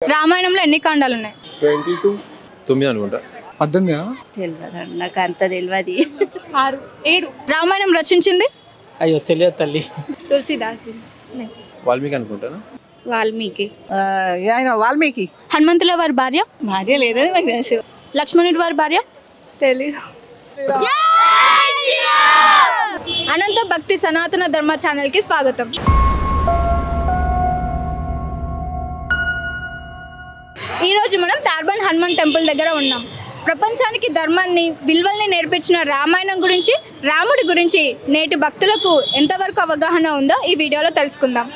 రామాయణంలో ఎన్ని కాండాలు ఉన్నాయి? 22 9 అనుకుంటా. 18 తెలియదు, నాకు అంత తెలియదు. 6 7. రామాయణం రచించింది? అయ్యో తెలియదు తల్లి. తులసిదాస్. వాల్మీకి అనుకుంటాను. వాల్మీకి. వాల్మీకి. హనుమంతుల వారి భార్య? భార్య లేదని నాకు తెలుసు. లక్ష్మణుడి వారి భార్య? తెలీదు. అనంత భక్తి సనాతన ధర్మ ఛానల్కి స్వాగతం. ఈరోజు మనం తార్బన్ హనుమాన్ టెంపుల్ దగ్గర ఉన్నాం. ప్రపంచానికి ధర్మాన్ని విలువల్ని నేర్పించిన రామాయణం గురించి, రాముడి గురించి నేటి భక్తులకు ఎంతవరకు అవగాహన ఉందో ఈ వీడియోలో తెలుసుకుందాం.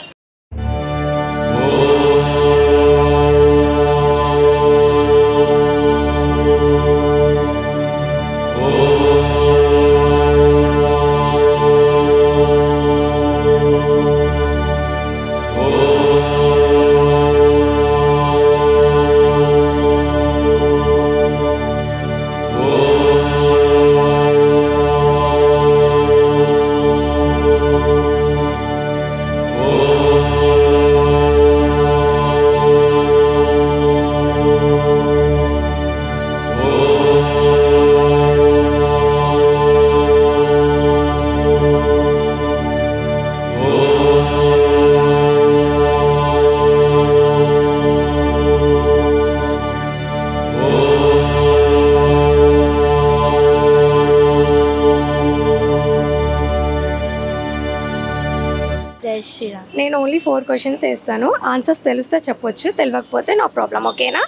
నేను ఓన్లీ 4 క్వశ్చన్స్ వేస్తాను. ఆన్సర్స్ తెలిస్తే చెప్పొచ్చు, తెలియకపోతే నో ప్రాబ్లం. ఓకేనా?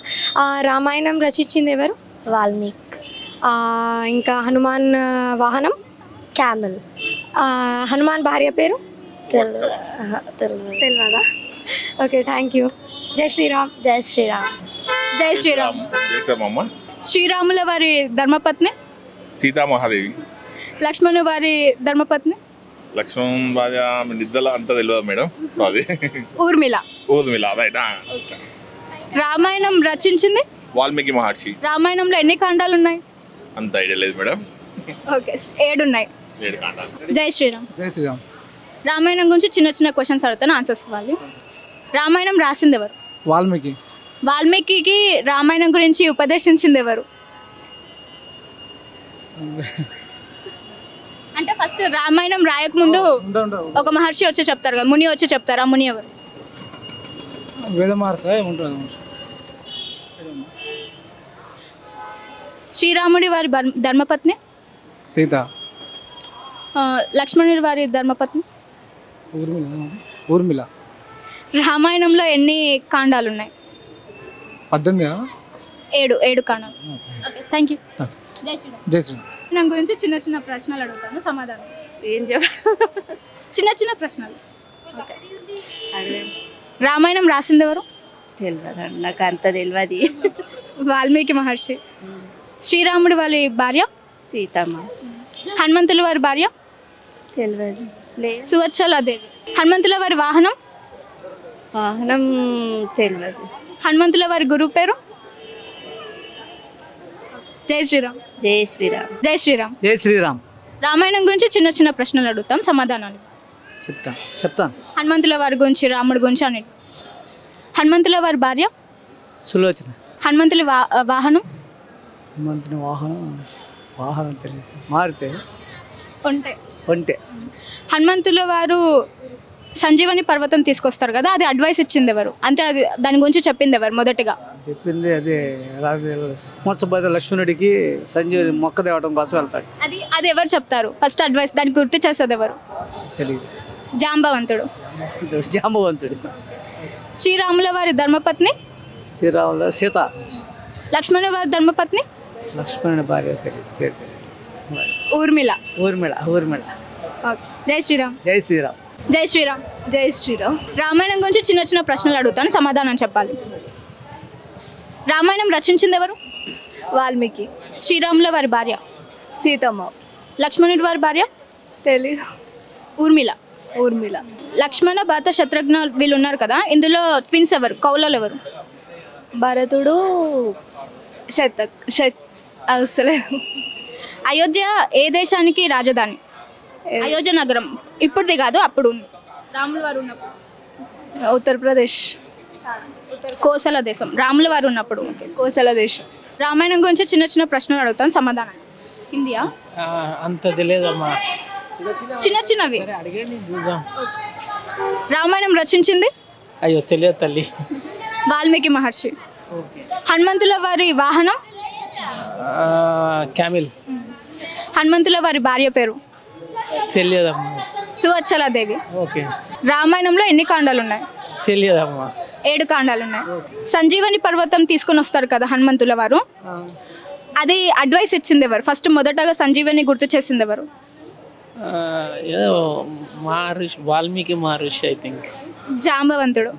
రామాయణం రచించింది ఎవరు? వాల్మీకి. ఇంకా హనుమాన్ వాహనం? క్యామెల్. హనుమాన్ భార్య పేరు? తెలియదా? Okay, thank you. Jai Shri Ram. జై శ్రీరామ్. జై శ్రీరామ్. శ్రీరాముల వారి ధర్మపత్ని? సీతామహాదేవి. లక్ష్మణు వారి ధర్మపత్ని? లక్ష్మణ్ భార్య నిద్దల అంత తెలియదు మేడం. సో అది ఊర్మిళ. అదైనా. రామాయణం రచించింది? వాల్మీకి మహర్షి. రామాయణంలో ఎన్ని కాండాలు ఉన్నాయి? అంత ఐడియా లేదు మేడం. ఓకే, 7 ఉన్నాయి. 7 కాండాలు. జై శ్రీరామ్. జై శ్రీరామ్. రామాయణం గురించి చిన్న చిన్న క్వశ్చన్స్ అడుగుతాను, ఆన్సర్స్ ఇవ్వాలి. రామాయణం రాసింది ఎవరు? వాల్మీకి. వాల్మీకి రామాయణం గురించి ఉపదేశించింది ఎవరు? అంటే ఫస్ట్ రామాయణం రాయక ముందు ఒక మహర్షి వచ్చి చెప్తారు కదా, ముని వచ్చి చెప్తారు. ఆ ముని ఎవరు? వేదమహర్షి ఉంటుంది. శ్రీరాముడి వారి ధర్మపత్ని? సీత. లక్ష్మణుడి వారి ధర్మపత్ని? ఊర్మిళ. రామాయణంలో ఎన్ని కాండాలు ఉన్నాయి? 18. 7 కాండాలు. Okay, thank you. Jai Shri Ram. జై శ్రీరామ్. నా గురించి చిన్న చిన్న ప్రశ్నలు అడుగుతాను, సమాధానం. ఏం చెప్ప చిన్న ప్రశ్నలు. ఓకే. రామాయణం రాసింది ఎవరు? తెలియదు, నాకు అంత తెలియదు. వాల్మీకి మహర్షి. శ్రీరాముడి వారి భార్య? సీతమ్మ. హనుమంతుల వారి భార్య? తెలియదు. సువత్సలాదేవి. హనుమంతుల వారి వాహనం? వాహనం తెలియదు. హనుమంతుల వారి గురువు పేరు? జై శ్రీరామ్. జై శ్రీరామ్. జై శ్రీరామ్. జై శ్రీరామ్. రామాయణం గురించి చిన్న చిన్న ప్రశ్నలు అడుగుతాం, సమాధానాలు. చెప్తాను. హనుమంతుల వారి గురించి, రాముడి గురించి అని. హనుమంతుల వారి భార్య? సులోచన. హనుమంతుల వాహనం? హనుమంతుని వాహనం తెలియదు. మారితే ఒంటే. హనుమంతుల వారు సంజీవని పర్వతం తీసుకొస్తారు కదా, అది అడ్వైస్ ఇచ్చింది ఎవరు? అంటే అది దాని గురించి చెప్పింది ఎవరు మొదటిగా? చెప్పింది అదే మూర్చబోతే లక్ష్మణుడికి సంజీవని మొక్క తేవడం కోసం వెళ్తాడు. అది ఎవరు చెప్తారు ఫస్ట్ అడ్వైస్? దాన్ని గుర్తు చేసేది ఎవరు? తెలియదు. జాంబవంతుడు. జాంబవంతుడు. శ్రీరాముల వారి ధర్మపత్ని? శ్రీరాముల సీత. లక్ష్మణుల వారి ధర్మపత్ని? లక్ష్మణుని భార్య తెలియదు. ఊర్మిళ. జై శ్రీరామ్. జై శ్రీరామ్. జై శ్రీరామ్. జై శ్రీరామ్. రామాయణం గురించి చిన్న ప్రశ్నలు అడుగుతాను, సమాధానం చెప్పాలి. రామాయణం రచించింది ఎవరు? వాల్మీకి. శ్రీరాముల వారి భార్య? సీతమ్మ. లక్ష్మణుడి వారి భార్య? తెలీదు. ఊర్మిళ. లక్ష్మణ, భరత, శత్రుఘ్న వీళ్ళు ఉన్నారు కదా, ఇందులో ట్విన్స్ ఎవరు? కౌలలు ఎవరు? భరతుడు, అవసరం. అయోధ్య ఏ దేశానికి రాజధాని? అయోధ్య నగరం ఇప్పుడుది కాదు, అప్పుడు రాముల వారు ఉన్నప్పుడు. ఉత్తరప్రదేశ్. కోసల దేశం రాముల వారు ఉన్నప్పుడు. కోసల దేశం. రామాయణం గురించి చిన్న చిన్న ప్రశ్నలు అడుగుతాను, సమాధానం. హిందీయా? అంత తెలియదమ్మా. చిన్న చిన్నవి. అడిగండి చూద్దాం. రామాయణం రచించింది? అయ్యో తెలియదు తల్లి. వాల్మీకి మహర్షి. హనుమంతుల వారి వాహనం? క్యామిల్. హనుమంతుల వారి భార్య పేరు? తెలియదమ్మా. సువత్సలాదేవి. ఓకే. రామాయణంలో ఎన్ని కాండాలు ఉన్నాయి? తెలియదమ్మా. 7 కాండాలు ఉన్నాయి. సంజీవని పర్వతం తీసుకొని వస్తారు కదా హనుమంతుల వారు, అది అడ్వైస్ ఇచ్చింది ఎవరు? ఫస్ట్ మొదటగా సంజీవని గుర్తు చేసింది ఎవరు? ఏదో మహర్షి, వాల్మీకి మహర్షి ఐ థింక్. జాంబవంతుడు.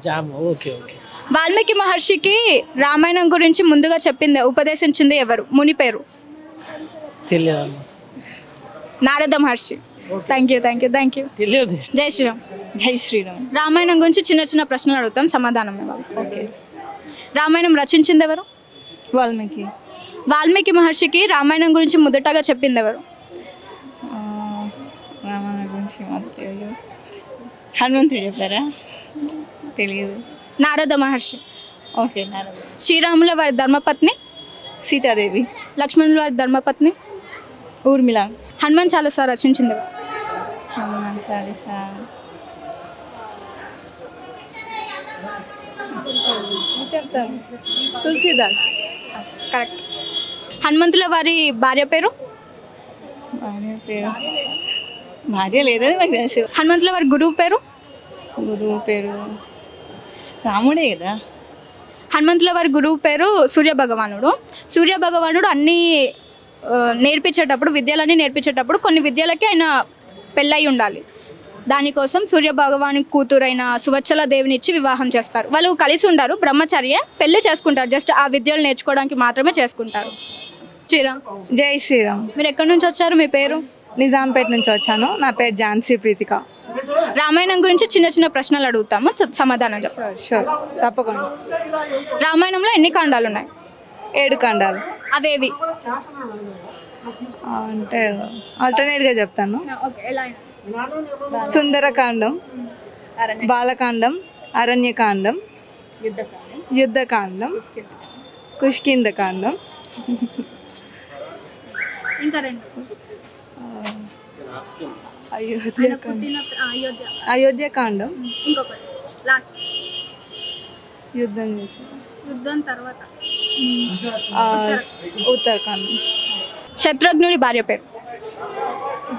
Okay okay. వాల్మీకి మహర్షికి రామాయణం గురించి ముందుగా చెప్పింది, ఉపదేశించింది ఎవరు? ముని పేరు? తెలియదమ్మా. నారద మహర్షి. Thank you. తెలియదు. జై శ్రీరామ్. జై శ్రీరామ్. రామాయణం గురించి చిన్న చిన్న ప్రశ్నలు అడుగుతాం, సమాధానం ఇవ్వాలి. ఓకే. రామాయణం రచించింది ఎవరు? వాల్మీకి. వాల్మీకి మహర్షికి రామాయణం గురించి మొదటగా చెప్పింది ఎవరు? రామాయణం గురించి హనుమంతుడు చెప్పారా? తెలియదు. నారద మహర్షి. ఓకే. నారద. శ్రీరాముల వారి ధర్మపత్ని? సీతాదేవి. లక్ష్మణుల వారి ధర్మపత్ని? ఊర్మిళ. హనుమాన్ చాలీసా రచించింది ఎవరు? హనుమాన్ చాలీసా చెప్తాను. తులసిదాస్. కరెక్ట్. హనుమంతుల వారి భార్య పేరు? భార్య లేదని నాకు తెలుసు. హనుమంతుల వారి గురువు పేరు? గురువు పేరు రాముడే కదా. హనుమంతుల వారి గురువు పేరు సూర్యభగవానుడు. సూర్యభగవానుడు అన్నీ నేర్పించేటప్పుడు, విద్యలన్నీ నేర్పించేటప్పుడు కొన్ని విద్యలకి ఆయన పెళ్ళై ఉండాలి. దానికోసం సూర్యభగవాని కూతురైన సువత్సలాదేవిని ఇచ్చి వివాహం చేస్తారు. వాళ్ళు కలిసి ఉంటారు, బ్రహ్మచర్య, పెళ్లి చేసుకుంటారు. జస్ట్ ఆ విద్యలు నేర్చుకోవడానికి మాత్రమే చేసుకుంటారు. శ్రీరామ్. జై శ్రీరామ్. మీరు ఎక్కడి నుంచి వచ్చారు? మీ పేరు? నిజాంపేట నుంచి వచ్చాను. నా పేరు ఝాన్సీ ప్రీతిక. రామాయణం గురించి చిన్న చిన్న ప్రశ్నలు అడుగుతాము, సమాధానం చెప్పండి. షూర్, తప్పకుండా. రామాయణంలో ఎన్ని కాండాలు ఉన్నాయి? 7 కాండాలు. అవేవి? అంటే ఆల్టర్నేట్గా చెప్తాను. సుందరకాండం, బాలకాండం, అరణ్యకాండం, యుద్ధకాండం, కుష్కిందకాండం, ఇంకా 2. అయోధ్యకాండం, ఇంకొకటి లాస్ట్. యుద్ధం చేశారు. యుద్ధం తర్వాత ఉత్తరకాండం. శత్రుఘ్నుడి భార్య పేరు?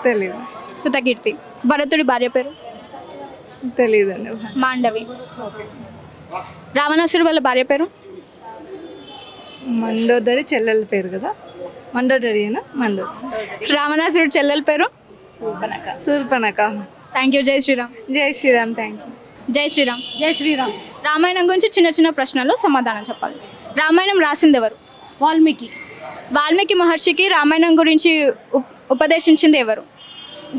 తెలీదు. సుతకీర్తి. భరతుడి భార్య పేరు? తెలీదండి. మాండవి. రావణాసురుడి వాళ్ళ భార్య పేరు? మండోదరి. చెల్లెల పేరు కదా, మండోదరినా? మండోదరి. రావణాసురుడి చెల్లెల పేరు? శూర్పణఖ. Thank you. జై శ్రీరామ్. జై శ్రీరామ్. Thank you. జై శ్రీరామ్. జై శ్రీరామ్. రామాయణం గురించి చిన్న చిన్న ప్రశ్నలు సమాధానం చెప్పాలి. రామాయణం రాసింది ఎవరు? వాల్మీకి. వాల్మీకి మహర్షికి రామాయణం గురించి ఉపదేశించింది ఎవరు?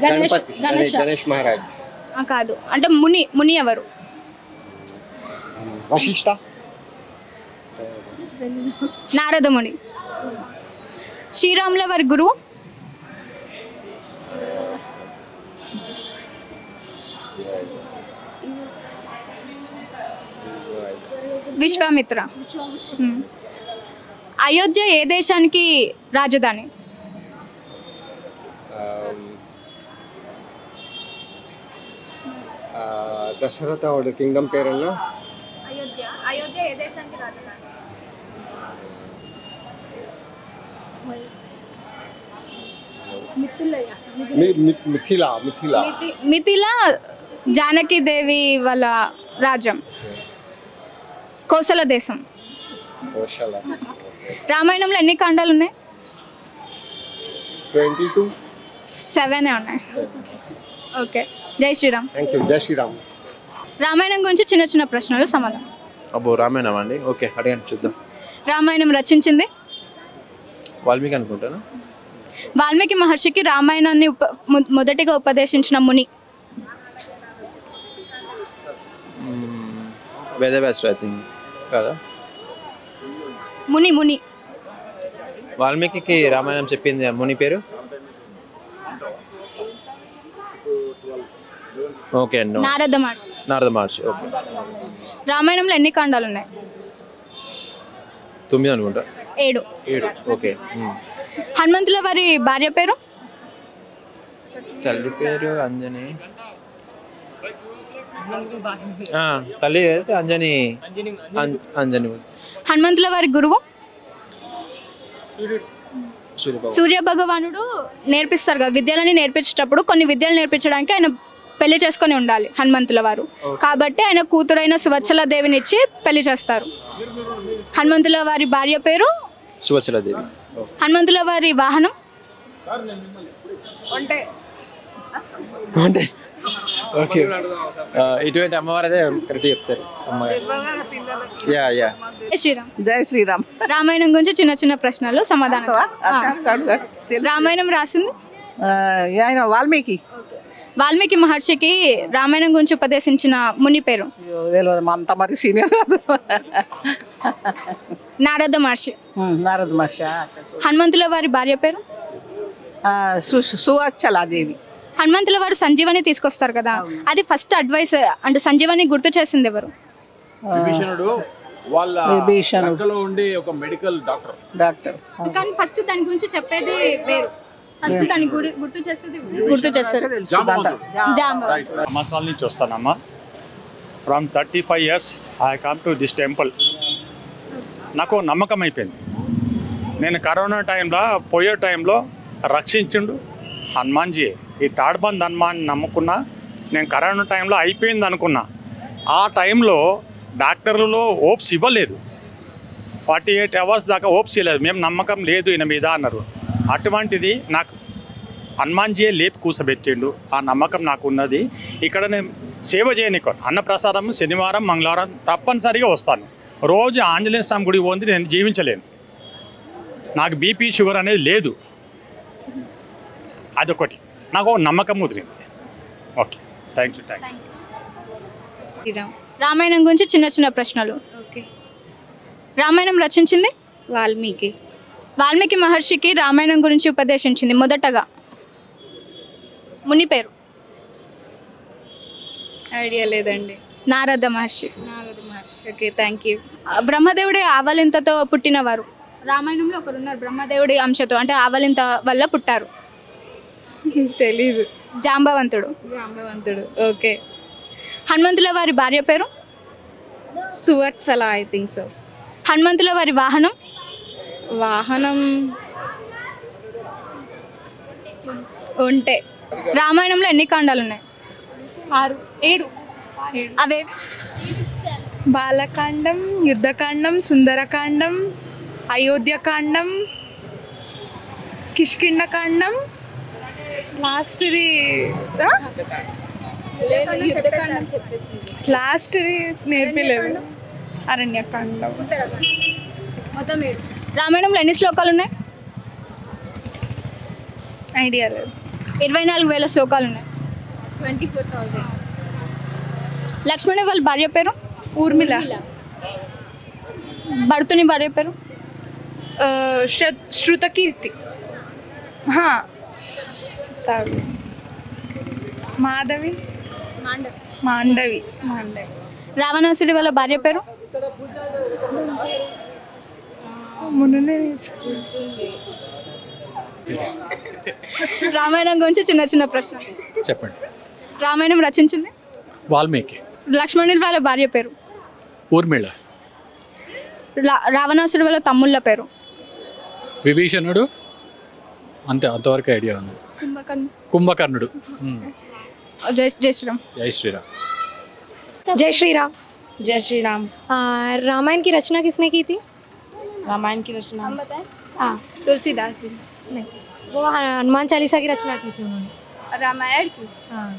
గణేష్ మహారాజ్. కాదు, అంటే ముని ఎవరు? వశిష్ఠ. నారద ముని. శ్రీరాముల వారి గురువు? విశ్వామిత్ర. అయోధ్య ఏ దేశానికి రాజధాని? దశరథ వాడు కింగ్డమ్ పేరన్నా? అయోధ్య ఏ దేశానికి రాజధాని? మిథిలా. జానకి దేవి వాళ్ళ రాజ్యం. కోసల దేశం. రామాయణంలో ఎన్ని కాండాలు ఉన్నాయి? 7 ఉన్నాయి. ఓకే. జై శ్రీరామ్. జై శ్రీరామ్. రామాయణం గురించి చిన్న చిన్న ప్రశ్నలు సమాధానం. అబ్బో రామాయణం అండి. ఓకే, అడగండి చూద్దాం. రామాయణం రచించింది? వాల్మీకి అనుకుంటాను. వాల్మీకి మహర్షికి రామాయణాన్ని మొదటిగా ఉపదేశించిన ముని? వేదవ్యాసుడు ఐ థింక్ కదా. ముని. వాల్మీకి రామాయణం చెప్పింది ముని పేరు? ఓకే. నారద మహర్షి. నారద మహర్షి. ఓకే. రామాయణంలో ఎన్ని కాండాలు ఉన్నాయి? 9 అనుకుంటా. 7. 7 ఓకే. హనుమంతుల వారి భార్య పేరు? తల్లి పేరు అంజని. తల్లి అయితే అంజని. అంజని. హనుమంతుల వారి గురువు? సూర్యబాబు. సూర్య భగవానుడు నేర్పిస్తారు కదా, విద్యలని నేర్పించేటప్పుడు కొన్ని విద్యలు నేర్పించడానికి ఆయన పెళ్లి చేసుకొని ఉండాలి హనుమంతుల వారు. కాబట్టి ఆయన కూతురైన సువత్సల దేవిని ఇచ్చి పెళ్లి చేస్తారు. హనుమంతుల వారి భార్య పేరు సువత్సలదేవి. హనుమంతుల వారి వాహనం? అంటే ఓకే. ఇటువంటి అమ్మవారు అదే కరెక్ట్ చెప్తారు. Yeah yeah. జై శ్రీరామ్. జై శ్రీరామ్. రామాయణం గురించి చిన్న చిన్న ప్రశ్నలు సమాధానం. రామాయణం రాసింది ఆయన వాల్మీకి. వాల్మీకి మహర్షికి రామాయణం గురించి ఉపదేశించిన ముని పేరు? తెలియదు, మా అంత మరి సీనియర్ కాదు. నారద మహర్షి. నారద మహర్షి. హనుమంతుల వారి భార్య పేరు? సువత్సలాదేవి. హనుమంతుల వారు సంజీవని తీసుకొస్తారు కదా, అది ఫస్ట్ అడ్వైస్ అంటే సంజీవని గుర్తు చేసింది ఎవరు? విభీషణుడు వాళ్ళ పక్కలో ఉండే ఒక మెడికల్ డాక్టర్. కానీ ఫస్ట్ దాని గురించి చెప్పేది వేరు. ఫస్ట్ దాన్ని గుర్తు చేస్తారు జాంబవంతుడు. సంవత్సరాల నుంచి వస్తానమ్మా. From 35 years I come to this temple. నాకు నమ్మకం అయిపోయింది. నేను కరోనా టైంలో పోయే టైంలో రక్షించిండు హనుమాన్జీ. ఈ తాడ్బంద్ హనుమాన్ నమ్ముకున్నా. నేను కరోనా టైంలో అయిపోయింది అనుకున్నా. ఆ టైంలో డాక్టర్లు హోప్స్ ఇవ్వలేదు. 48 hours దాకా హోప్స్ ఇవ్వలేదు. మేము నమ్మకం లేదు ఈయన మీద అన్నారు. అటువంటిది నాకు హనుమాన్జీ లేపి కూసబెట్టిండు. ఆ నమ్మకం నాకు ఉన్నది. ఇక్కడ నేను సేవ చేయనికో అన్నప్రసాదం శనివారం మంగళవారం తప్పనిసరిగా వస్తాను. రోజు ఆంజనేయ స్వామి గుడికి పోంది నేను జీవించలేను. నాకు బీపీ షుగర్ అనేది లేదు. అదొకటి నాకు నమ్మకం కుదిరింది. Okay, thank you. రామాయణం గురించి చిన్న చిన్న ప్రశ్నలు. ఓకే. రామాయణం రచించింది? వాల్మీకి. వాల్మీకి మహర్షికి రామాయణం గురించి ఉపదేశించింది మొదటగా ముని పేరు? ఐడియా లేదండి. Narada Maharshi. Narada Maharshi. Okay, thank you. బ్రహ్మదేవుడి ఆవలింతతో పుట్టినవారు? రామాయణంలో ఒకరు ఉన్నారు బ్రహ్మదేవుడి అంశతో, అంటే ఆవలింత వల్ల పుట్టారు. తెలీదు. జాంబవంతుడు. జాంబవంతుడు. ఓకే. హనుమంతుల వారి భార్య పేరు? Suvatsala, I think so. హనుమంతుల వారి వాహనం? వాహనం ఉంటే. రామాయణంలో ఎన్ని కాండాలు ఉన్నాయి? 6, 7. అవే? బాలకాండం, యుద్ధకాండం, సుందరకాండం, అయోధ్యకాండం, కిష్కిండకాండం, లాస్ట్ది నేర్పిలేదు. అరణ్యకాండం. మొత్తం 7. రామాయణంలో ఎన్ని శ్లోకాలు ఉన్నాయి? ఐడియా లేదు. 24,000 శ్లోకాలు ఉన్నాయి. 24,000. లక్ష్మణుని వాళ్ళ భార్య పేరు? ఊర్మిళ. భరతుని భార్య పేరు? శృతకీర్తి. మాధవి. మాండవి. రావణాసుడి వాళ్ళ భార్య పేరు? రామాయణం గురించి చిన్న చిన్న ప్రశ్న చెప్పండి. రామాయణం రచించింది? వాల్మీకి. లక్ష్మణుని వాళ్ళ భార్య పేరు? ఊర్మిళ. రావణాసుడి వాళ్ళ తమ్ముళ్ళ పేరు? విభీషణుడు. అంతవరకు ఐడియా ఉంది. కుంభకర్ణుడు. జై శ్రీరామ్. జై శ్రీరామ్. जय श्री राम. जय श्री राम. रामायण की रचना किसने की थी? रामायण की रचना हम बताएं? हाँ, तुलसीदास जी. नहीं, वो हनुमान चालीसा की रचना की थी उन्होंने. रामायण की? हाँ,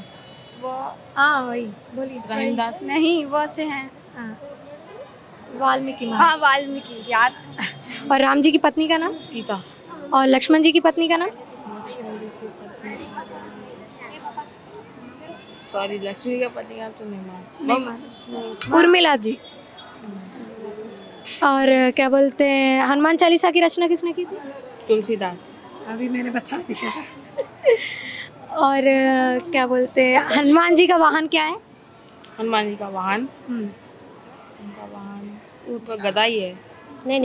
वो हाँ वही बोलिए. रहीमदास. नहीं, वो से हैं. हाँ, वाल्मीकि. हाँ, वाल्मीकि याद. और राम जी की पत्नी का नाम? सीता. और लक्ष्मण जी की पत्नी का नाम? सॉरी, लक्ष्मी का पति का तो नहीं मालूम. उर्मिला जी. और क्या बोलते हैं, हनुमान चालीसा की रचना किसने की थी? तुलसीदास. अभी मैंने बता दिया. और क्या बोलते हैं, हनुमान जी का वाहन क्या है? हनुमान जी का वाहन, उनका वाहन तो गदा ही है.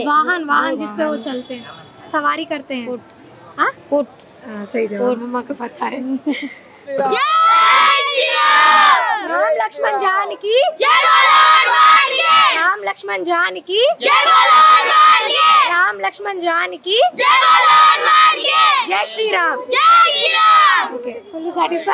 वाहन वाहन जिस पे वो चलते हैं, सवारी करते हैं। ऊँट। सही जवाब, मम्मा को पता है। राम लक्ष्मण जानकी राम लक्ष्मण जानकी राम लक्ष्मण जानकी जय Shri Ram. Okay, fully satisfied.